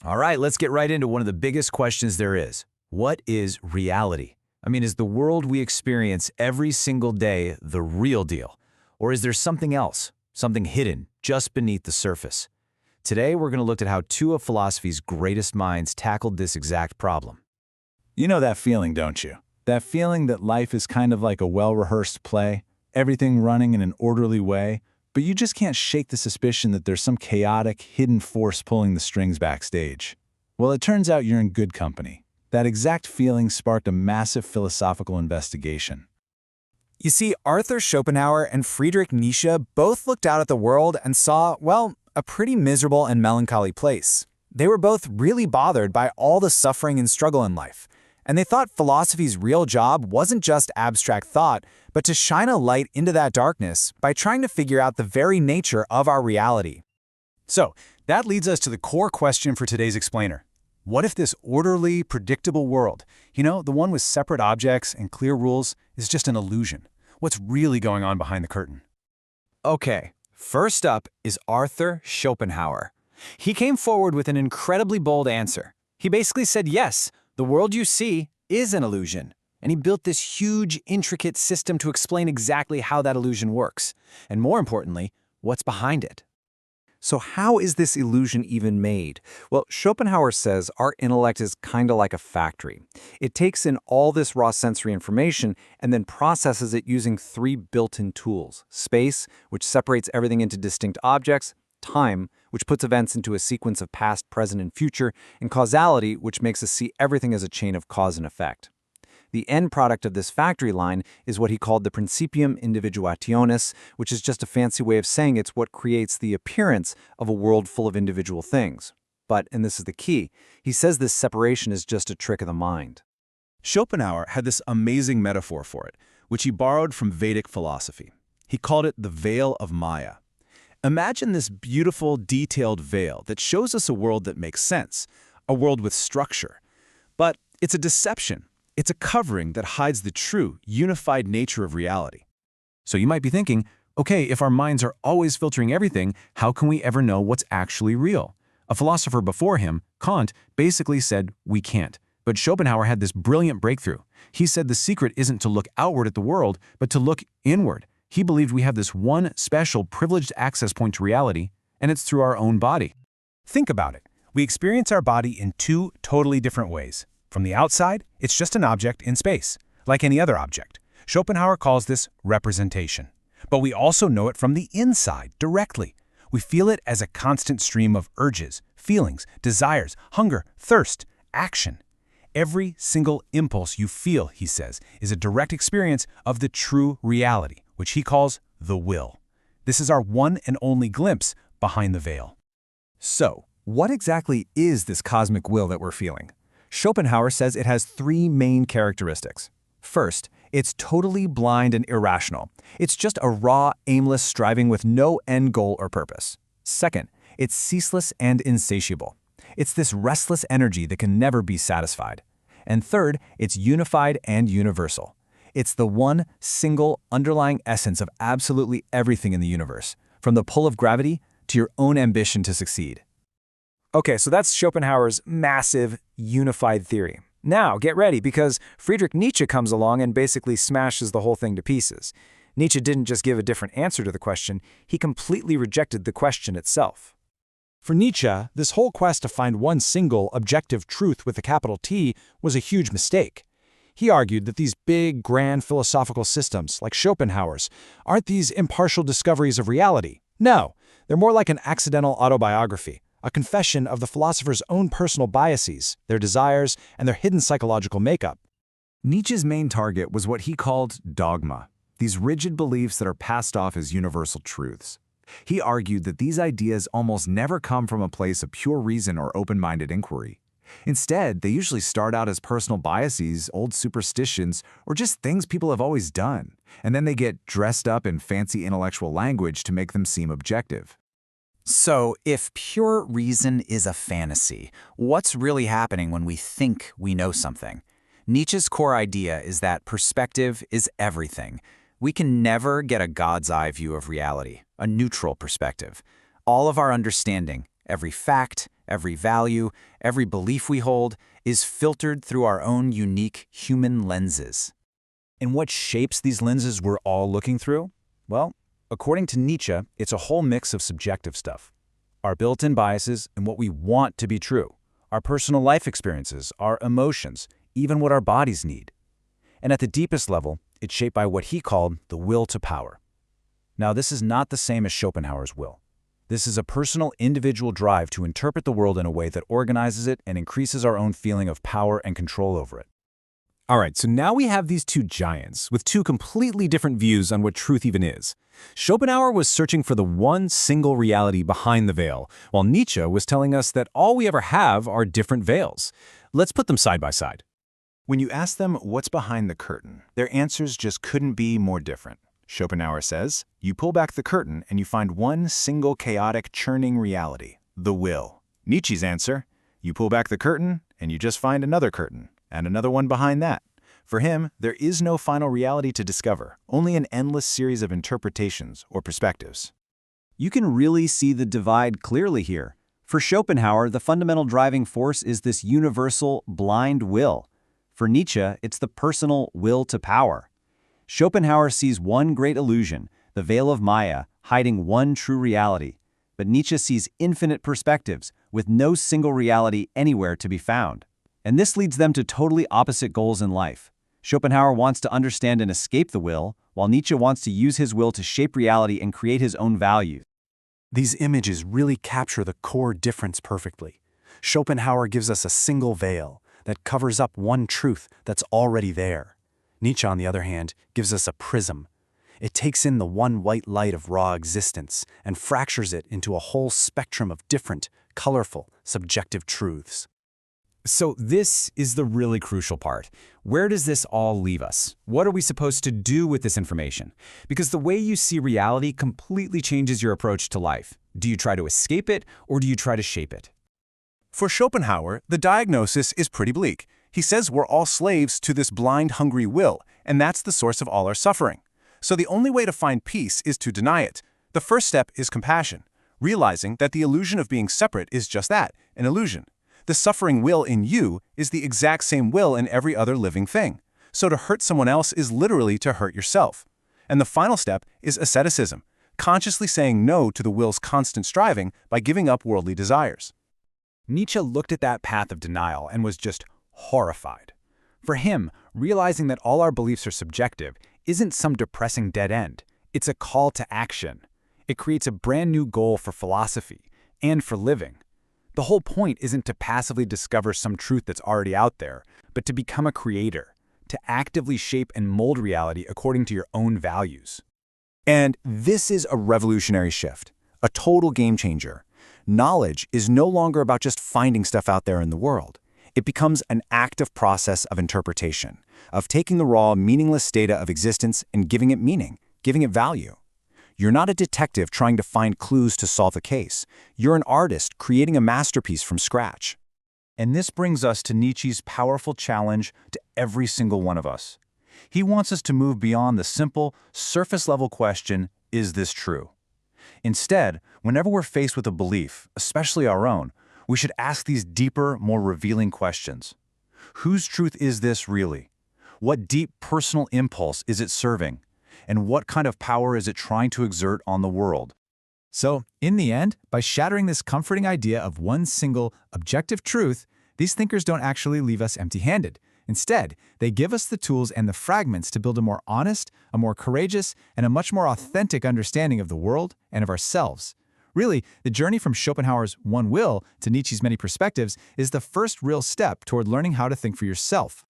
All right, let's get right into one of the biggest questions there is. What is reality? I mean, is the world we experience every single day the real deal? Or is there something else, something hidden just beneath the surface? Today, we're going to look at how two of philosophy's greatest minds tackled this exact problem. You know that feeling, don't you? That feeling that life is kind of like a well-rehearsed play, everything running in an orderly way, but you just can't shake the suspicion that there's some chaotic, hidden force pulling the strings backstage. Well, it turns out you're in good company. That exact feeling sparked a massive philosophical investigation. You see, Arthur Schopenhauer and Friedrich Nietzsche both looked out at the world and saw, well, a pretty miserable and melancholy place. They were both really bothered by all the suffering and struggle in life, and they thought philosophy's real job wasn't just abstract thought, but to shine a light into that darkness by trying to figure out the very nature of our reality. So, that leads us to the core question for today's explainer. What if this orderly, predictable world, the one with separate objects and clear rules, is just an illusion? What's really going on behind the curtain? Okay, first up is Arthur Schopenhauer. He came forward with an incredibly bold answer. He basically said, yes, the world you see is an illusion. And he built this huge, intricate system to explain exactly how that illusion works. And more importantly, what's behind it. So how is this illusion even made? Well, Schopenhauer says our intellect is kind of like a factory. It takes in all this raw sensory information and then processes it using three built-in tools: space, which separates everything into distinct objects; time, which puts events into a sequence of past, present, and future; and causality, which makes us see everything as a chain of cause and effect. The end product of this factory line is what he called the principium individuationis, which is just a fancy way of saying it's what creates the appearance of a world full of individual things. But, and this is the key, he says this separation is just a trick of the mind. Schopenhauer had this amazing metaphor for it, which he borrowed from Vedic philosophy. He called it the veil of Maya. Imagine this beautiful, detailed veil that shows us a world that makes sense, a world with structure. But it's a deception. It's a covering that hides the true, unified nature of reality. So you might be thinking, okay, if our minds are always filtering everything, how can we ever know what's actually real? A philosopher before him, Kant, basically said we can't. But Schopenhauer had this brilliant breakthrough. He said the secret isn't to look outward at the world, but to look inward. He believed we have this one special, privileged access point to reality, and it's through our own body. Think about it. We experience our body in two totally different ways. From the outside, it's just an object in space, like any other object. Schopenhauer calls this representation. But we also know it from the inside, directly. We feel it as a constant stream of urges, feelings, desires, hunger, thirst, action. Every single impulse you feel, he says, is a direct experience of the true reality, which he calls the will. This is our one and only glimpse behind the veil. So, what exactly is this cosmic will that we're feeling? Schopenhauer says it has three main characteristics. First, it's totally blind and irrational. It's just a raw, aimless striving with no end goal or purpose. Second, it's ceaseless and insatiable. It's this restless energy that can never be satisfied. And third, it's unified and universal. It's the one single underlying essence of absolutely everything in the universe, from the pull of gravity to your own ambition to succeed. Okay, so that's Schopenhauer's massive, unified theory. Now, get ready, because Friedrich Nietzsche comes along and basically smashes the whole thing to pieces. Nietzsche didn't just give a different answer to the question, he completely rejected the question itself. For Nietzsche, this whole quest to find one single, objective truth with a capital T was a huge mistake. He argued that these big, grand philosophical systems, like Schopenhauer's, aren't these impartial discoveries of reality. No, they're more like an accidental autobiography, a confession of the philosopher's own personal biases, their desires, and their hidden psychological makeup. Nietzsche's main target was what he called dogma, these rigid beliefs that are passed off as universal truths. He argued that these ideas almost never come from a place of pure reason or open-minded inquiry. Instead, they usually start out as personal biases, old superstitions, or just things people have always done, and then they get dressed up in fancy intellectual language to make them seem objective. So, if pure reason is a fantasy, what's really happening when we think we know something? Nietzsche's core idea is that perspective is everything. We can never get a God's eye view of reality, a neutral perspective. All of our understanding, every fact, every value, every belief we hold, is filtered through our own unique human lenses. And what shapes these lenses we're all looking through? Well, according to Nietzsche, it's a whole mix of subjective stuff. Our built-in biases and what we want to be true, our personal life experiences, our emotions, even what our bodies need. And at the deepest level, it's shaped by what he called the will to power. Now, this is not the same as Schopenhauer's will. This is a personal, individual drive to interpret the world in a way that organizes it and increases our own feeling of power and control over it. All right, so now we have these two giants with two completely different views on what truth even is. Schopenhauer was searching for the one single reality behind the veil, while Nietzsche was telling us that all we ever have are different veils. Let's put them side by side. When you ask them what's behind the curtain, their answers just couldn't be more different. Schopenhauer says, you pull back the curtain and you find one single chaotic, churning reality, the will. Nietzsche's answer, you pull back the curtain and you just find another curtain, and another one behind that. For him, there is no final reality to discover, only an endless series of interpretations or perspectives. You can really see the divide clearly here. For Schopenhauer, the fundamental driving force is this universal, blind will. For Nietzsche, it's the personal will to power. Schopenhauer sees one great illusion, the veil of Maya, hiding one true reality. But Nietzsche sees infinite perspectives, with no single reality anywhere to be found. And this leads them to totally opposite goals in life. Schopenhauer wants to understand and escape the will, while Nietzsche wants to use his will to shape reality and create his own values. These images really capture the core difference perfectly. Schopenhauer gives us a single veil that covers up one truth that's already there. Nietzsche, on the other hand, gives us a prism. It takes in the one white light of raw existence and fractures it into a whole spectrum of different, colorful, subjective truths. So this is the really crucial part. Where does this all leave us? What are we supposed to do with this information? Because the way you see reality completely changes your approach to life. Do you try to escape it, or do you try to shape it? For Schopenhauer, the diagnosis is pretty bleak. He says we're all slaves to this blind, hungry will, and that's the source of all our suffering. So the only way to find peace is to deny it. The first step is compassion, realizing that the illusion of being separate is just that, an illusion. The suffering will in you is the exact same will in every other living thing. So to hurt someone else is literally to hurt yourself. And the final step is asceticism, consciously saying no to the will's constant striving by giving up worldly desires. Nietzsche looked at that path of denial and was just horrified. For him, realizing that all our beliefs are subjective isn't some depressing dead end. It's a call to action. It creates a brand new goal for philosophy and for living. The whole point isn't to passively discover some truth that's already out there, but to become a creator, to actively shape and mold reality according to your own values. And this is a revolutionary shift, a total game changer. Knowledge is no longer about just finding stuff out there in the world. It becomes an active process of interpretation, of taking the raw, meaningless data of existence and giving it meaning, giving it value. You're not a detective trying to find clues to solve a case. You're an artist creating a masterpiece from scratch. And this brings us to Nietzsche's powerful challenge to every single one of us. He wants us to move beyond the simple, surface-level question, is this true? Instead, whenever we're faced with a belief, especially our own, we should ask these deeper, more revealing questions. Whose truth is this really? What deep personal impulse is it serving? And what kind of power is it trying to exert on the world? So, in the end, by shattering this comforting idea of one single, objective truth, these thinkers don't actually leave us empty-handed. Instead, they give us the tools and the fragments to build a more honest, a more courageous, and a much more authentic understanding of the world and of ourselves. Really, the journey from Schopenhauer's one will to Nietzsche's many perspectives is the first real step toward learning how to think for yourself.